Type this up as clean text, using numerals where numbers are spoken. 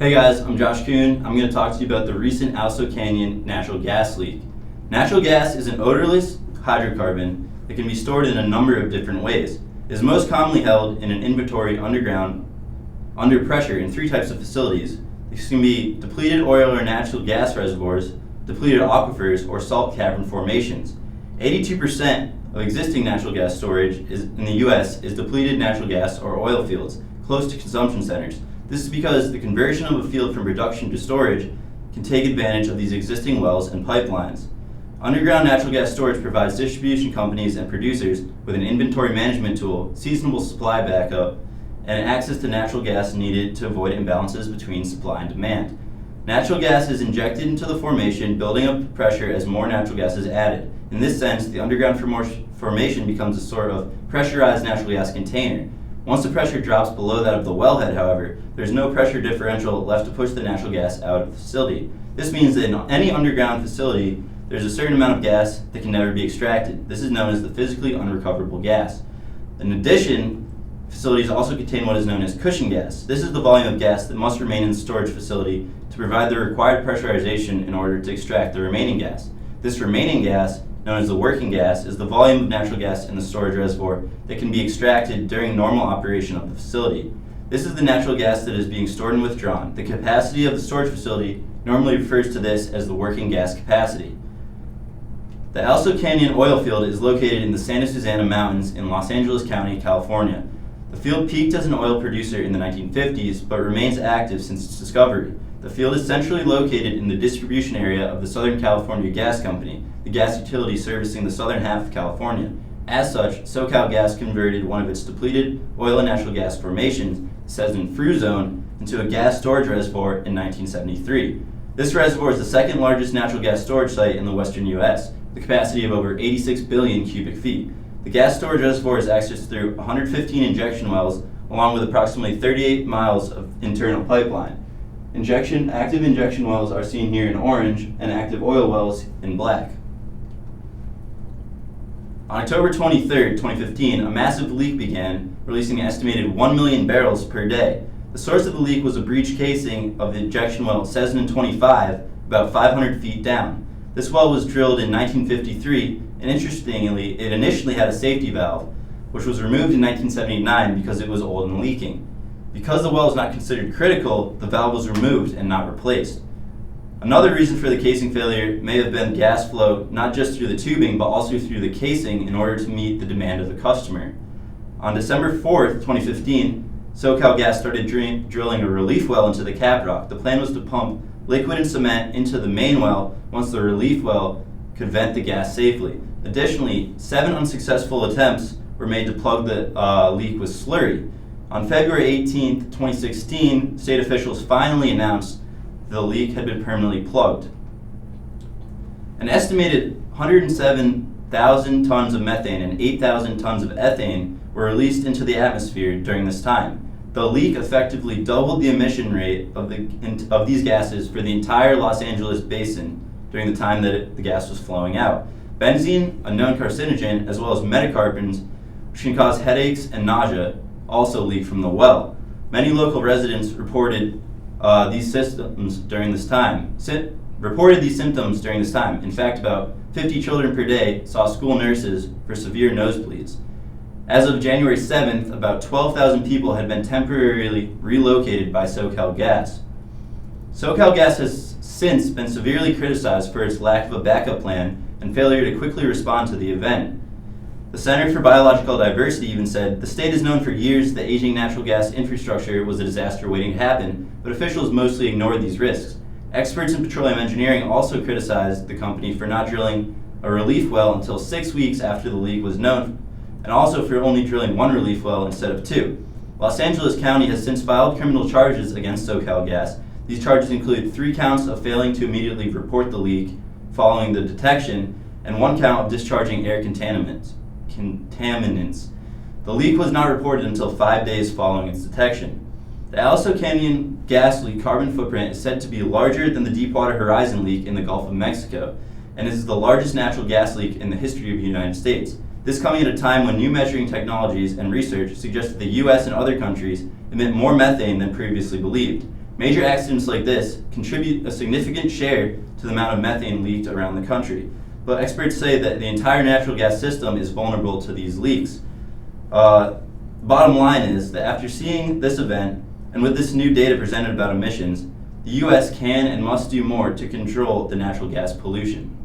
Hey guys, I'm Josh Kuhn. I'm going to talk to you about the recent Aliso Canyon natural gas leak. Natural gas is an odorless hydrocarbon that can be stored in a number of different ways. It is most commonly held in an inventory underground under pressure in three types of facilities. These can be depleted oil or natural gas reservoirs, depleted aquifers, or salt cavern formations. 82% of existing natural gas storage in the U.S. is depleted natural gas or oil fields, close to consumption centers. This is because the conversion of a field from production to storage can take advantage of these existing wells and pipelines. Underground natural gas storage provides distribution companies and producers with an inventory management tool, seasonal supply backup, and access to natural gas needed to avoid imbalances between supply and demand. Natural gas is injected into the formation, building up pressure as more natural gas is added. In this sense, the underground formation becomes a sort of pressurized natural gas container. Once the pressure drops below that of the wellhead, however, there's no pressure differential left to push the natural gas out of the facility. This means that in any underground facility, there's a certain amount of gas that can never be extracted. This is known as the physically unrecoverable gas. In addition, facilities also contain what is known as cushion gas. This is the volume of gas that must remain in the storage facility to provide the required pressurization in order to extract the remaining gas. This remaining gas, known as the working gas, is the volume of natural gas in the storage reservoir that can be extracted during normal operation of the facility. This is the natural gas that is being stored and withdrawn. The capacity of the storage facility normally refers to this as the working gas capacity. The Aliso Canyon oil field is located in the Santa Susana Mountains in Los Angeles County, California. The field peaked as an oil producer in the 1950s, but remains active since its discovery. The field is centrally located in the distribution area of the Southern California Gas Company, the gas utility servicing the southern half of California. As such, SoCalGas converted one of its depleted oil and natural gas formations, the Sesnan Fru Zone, into a gas storage reservoir in 1973. This reservoir is the second largest natural gas storage site in the western U.S., with a capacity of over 86 billion cubic feet. The gas storage reservoir is accessed through 115 injection wells, along with approximately 38 miles of internal pipeline. Active injection wells are seen here in orange, and active oil wells in black. On October 23, 2015, a massive leak began, releasing an estimated 1 million barrels per day. The source of the leak was a breached casing of the injection well Sesnan 25, about 500 feet down. This well was drilled in 1953, and interestingly, it initially had a safety valve, which was removed in 1979 because it was old and leaking. Because the well is not considered critical, the valve was removed and not replaced. Another reason for the casing failure may have been gas flow, not just through the tubing, but also through the casing in order to meet the demand of the customer. On December 4th, 2015, SoCalGas started drilling a relief well into the caprock. The plan was to pump liquid and cement into the main well once the relief well could vent the gas safely. Additionally, 7 unsuccessful attempts were made to plug the leak with slurry. On February 18, 2016, state officials finally announced the leak had been permanently plugged. An estimated 107,000 tons of methane and 8,000 tons of ethane were released into the atmosphere during this time. The leak effectively doubled the emission rate of these gases for the entire Los Angeles basin during the time that the gas was flowing out. Benzene, a known carcinogen, as well as metacarbons, which can cause headaches and nausea, also leaked from the well. Many local residents reported these symptoms during this time. In fact, about 50 children per day saw school nurses for severe nosebleeds. As of January 7th, about 12,000 people had been temporarily relocated by SoCalGas. SoCalGas has since been severely criticized for its lack of a backup plan and failure to quickly respond to the event. The Center for Biological Diversity even said, "The state has known for years that aging natural gas infrastructure was a disaster waiting to happen, but officials mostly ignored these risks." Experts in petroleum engineering also criticized the company for not drilling a relief well until 6 weeks after the leak was known, and also for only drilling 1 relief well instead of 2. Los Angeles County has since filed criminal charges against SoCalGas. These charges include 3 counts of failing to immediately report the leak following the detection, and 1 count of discharging air contaminants. The leak was not reported until 5 days following its detection. The Aliso Canyon gas leak carbon footprint is said to be larger than the Deepwater Horizon leak in the Gulf of Mexico, and is the largest natural gas leak in the history of the United States. This coming at a time when new measuring technologies and research suggest that the U.S. and other countries emit more methane than previously believed. Major accidents like this contribute a significant share to the amount of methane leaked around the country. But experts say that the entire natural gas system is vulnerable to these leaks. Bottom line is that after seeing this event, and with this new data presented about emissions, the U.S. can and must do more to control the natural gas pollution.